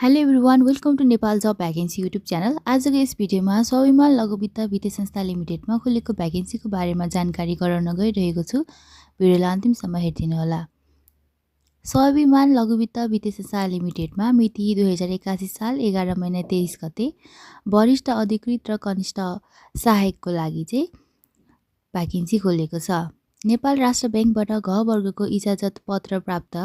Hello everyone welcome to Nepal job vacancy YouTube channel. आजको यस भिडियोमा स्वाभिमान लघु वित्त वित्तीय संस्था लिमिटेडमा खुलेको भ्याकेन्सीको बारेमा जानकारी गराउन गइरहेको छु। भिडियोलाई अन्तिमसम्म हेरिदिनुहोला। स्वाभिमान लघु वित्त वित्तीय संस्था लिमिटेडमा मिति 2081 साल 11 महिना 23 गते वरिष्ठ अधिकृत र कनिष्ठ सहायकको लागि चाहिँ भ्याकेन्सी खोलेको छ। नेपाल राष्ट्र ब्याङ्कबाट घ वर्गको इजाजत पत्र प्राप्त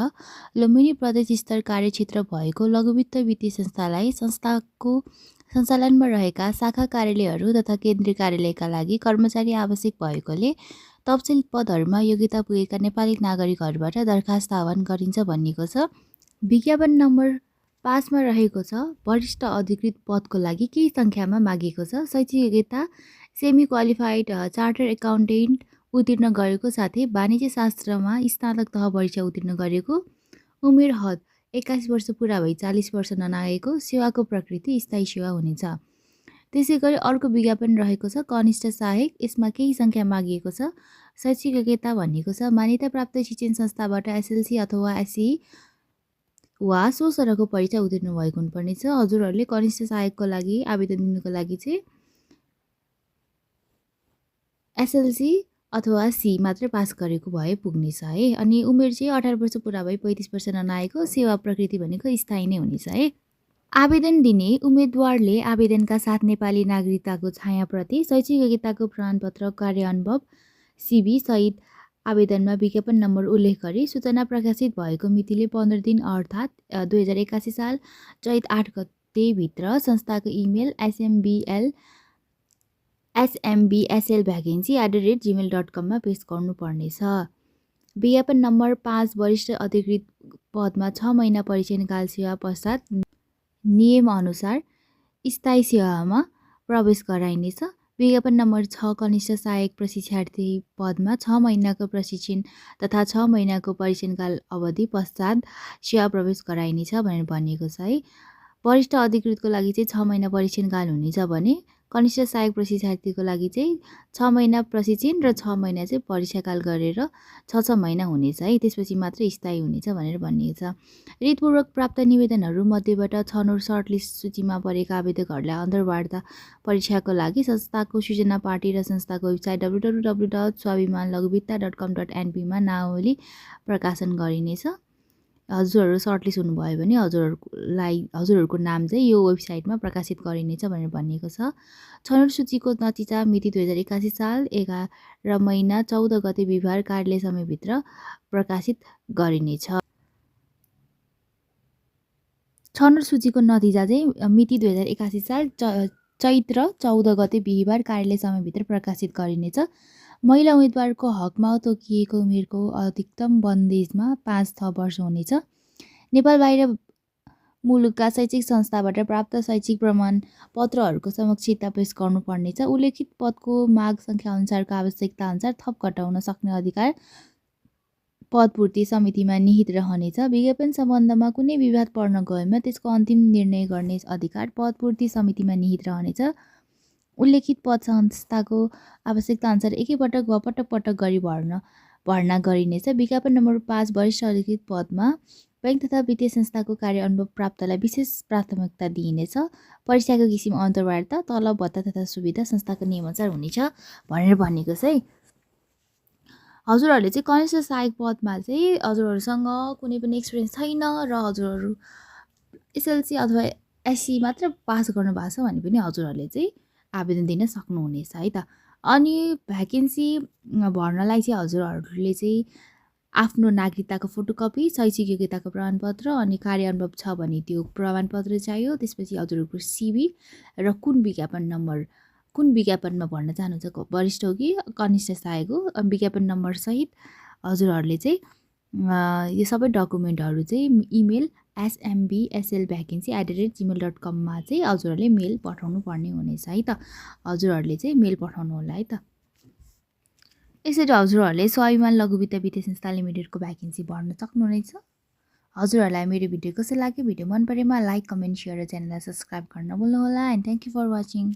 लुम्बिनी प्रदेश स्तर कार्यक्षेत्र भएको लघु वित्त वित्तीय संस्थालाई संस्थाको सञ्चालनमा रहेका शाखा कार्यालयहरू तथा केन्द्रीय कार्यालयका लागि कर्मचारी आवश्यक भएकोले तपसिल पदहरूमा योग्यता पुगेका नेपाली नागरिकहरूबाट दरखास्त आह्वान गरिन्छ भनिएको छ। विज्ञापन नम्बर 5 मा रहेको छ। वरिष्ठ अधिकृत पदको लागि केही सङ्ख्यामा मागिएको छ। शैक्षिक योग्यता सेमी क्वालिफाइड चार्टर एकाउन्टेन्ट उत्तीर्ण गरेको साथै वाणिज्य शास्त्रमा स्नातक तह परीक्षा उत्तीर्ण गरेको, उमेर हद 21 वर्ष पुरा भई 40 वर्ष ननागेको, सेवाको प्रकृति स्थायी सेवा हुनेछ। त्यसै गरी अर्को विज्ञापन रहेको छ कनिष्ठ सहायक। यसमा केही सङ्ख्या मागिएको छ। शैक्षिक योग्यता भनेको छ मान्यता प्राप्त शिक्षण संस्थाबाट एसएलसी अथवा एसई वा सो सरहको परीक्षा उत्तीर्ण भएको हुनुपर्नेछ। हजुरहरूले कनिष्ठ सहायकको लागि आवेदन दिनुको लागि चाहिँ एसएलसी अथवा सी मात्र पास गरेको भए पुग्नेछ है। अनि उमेर चाहिँ 18 वर्ष पुरा भई 35 वर्ष ननागेको, सेवा प्रकृति भनेको स्थायी नै हुनेछ है। आवेदन दिने उम्मेदवारले आवेदनका साथ नेपाली नागरिकताको छायाप्रति, शैक्षिक योग्यताको प्रमाणपत्र, कार्य अनुभव सिभी सहित आवेदनमा विज्ञापन नम्बर उल्लेख गरी सूचना प्रकाशित भएको मितिले 15 दिन अर्थात् 2081 साल चैत 8 गतेभित्र संस्थाको इमेल smbslvacancy@gmail.com मा पेश गर्नुपर्नेछ। विज्ञापन नम्बर 5 वरिष्ठ अधिकृत पदमा 6 महिना परिचयकाल सेवा पश्चात नियमअनुसार स्थायी सेवामा प्रवेश गराइनेछ। विज्ञापन नम्बर 6 कनिष्ठ सहायक प्रशिक्षार्थी पदमा 6 महिनाको प्रशिक्षण तथा 6 महिनाको परिचयकाल अवधि पश्चात सेवा प्रवेश गराइनेछ भनेर भनिएको छ है। वरिष्ठ अधिकृतको लागि चाहिँ 6 महिना परिचयकाल हुनेछ भने कनिष्ठ सहायक प्रशिक्षार्थीको लागि चाहिँ 6 महिना प्रशिक्षण र 6 महिना चाहिँ परीक्षाकाल गरेर 6 महिना हुनेछ है। त्यसपछि मात्र स्थायी हुनेछ भनेर भनिएको छ। रिटपूर्वक प्राप्त निवेदनहरू मध्येबाट छनौट सर्टलिस्ट सूचीमा परेका आवेदकहरूलाई अन्तर्वार्ता परीक्षाको लागि संस्थाको सूचना पार्टी र संस्थाको वेबसाइट www.swabimanlaguvitta.com.np मा नावली प्रकाशन गरिनेछ। हजुरहरू सर्टलिस्ट हुनुभयो भने हजुरहरूको नाम चाहिँ यो वेबसाइटमा प्रकाशित गरिनेछ भनेर भनिएको छ। छनौट सूचीको नतिजा मिति 2081 साल 11 महिना 14 गते बिहिबार कार्यालय समयभित्र प्रकाशित गरिनेछ। छनौट सूचीको नतिजा चाहिँ मिति 2081 साल चैत्र 14 गते बिहिबार कार्यालय समयभित्र प्रकाशित गरिनेछ। महिला उम्मेदवारको हकमा तोकिएको उमेरको अधिकतम बन्देजमा 5 थप वर्ष हुनेछ। नेपाल बाहिर मुलुकका शैक्षिक संस्थाबाट प्राप्त शैक्षिक प्रमाणपत्रहरूको समक्षता पेश गर्नुपर्नेछ। उल्लेखित पदको माग सङ्ख्या अनुसारको आवश्यकता अनुसार थप घटाउन सक्ने अधिकार पदपूर्ति समितिमा निहित रहनेछ। विज्ञापन सम्बन्धमा कुनै विवाद पर्न गएमा त्यसको अन्तिम निर्णय गर्ने अधिकार पदपूर्ति समितिमा निहित रहनेछ। उल्लेखित पद संस्थाको आवश्यकता अनुसार एकैपटक वा पटक पटक गरी भर्ना गरिनेछ। विज्ञापन नम्बर 5 वरिष्ठ अधिकृत पदमा बैङ्क तथा वित्तीय संस्थाको कार्य अनुभव प्राप्तलाई विशेष प्राथमिकता दिइनेछ। परीक्षाको किसिम अन्तर्वार्ता, तलब भत्ता तथा सुविधा संस्थाको नियमअनुसार हुनेछ भनेर भनिएको छ है। हजुरहरूले चाहिँ कनिष्ठ सहायक पदमा चाहिँ हजुरहरूसँग कुनै पनि एक्सपिरियन्स छैन र हजुरहरू एसएलसी अथवा एससी मात्र पास गर्नुभएको छ भने पनि हजुरहरूले चाहिँ आवेदन दिन सक्नुहुनेछ है त। अनि भ्याकेन्सी भर्नलाई चाहिँ हजुरहरूले चाहिँ आफ्नो नागरिकताको फोटोकपी, शैक्षिक योग्यताको प्रमाणपत्र अनि कार्य अनुभव छ भने त्यो प्रमाणपत्र चाहियो। त्यसपछि हजुरहरूको सिभी र कुन विज्ञापनमा भर्न चाहनुहुन्छ, वरिष्ठ हो कि कनिष्ठ सहायक हो, विज्ञापन नम्बर सहित हजुरहरूले चाहिँ यो सबै डकुमेन्टहरू चाहिँ इमेल smbslvacancy@gmail.com मा चाहिँ हजुरहरूले मेल पठाउनु पर्ने हुनेछ है त। हजुरहरूले चाहिँ मेल पठाउनु होला है त। यसरी हजुरहरूले स्वाभिमान लघु वित्त वित्तीय संस्था लिमिटेडको भ्याकेन्सी भर्न सक्नुहुनेछ। हजुरहरूलाई मेरो भिडियो कस्तो लाग्यो? भिडियो मन परेमा लाइक, कमेन्ट, सेयर र च्यानललाई सब्सक्राइब गर्न नभुल्नुहोला। And thank you for watching.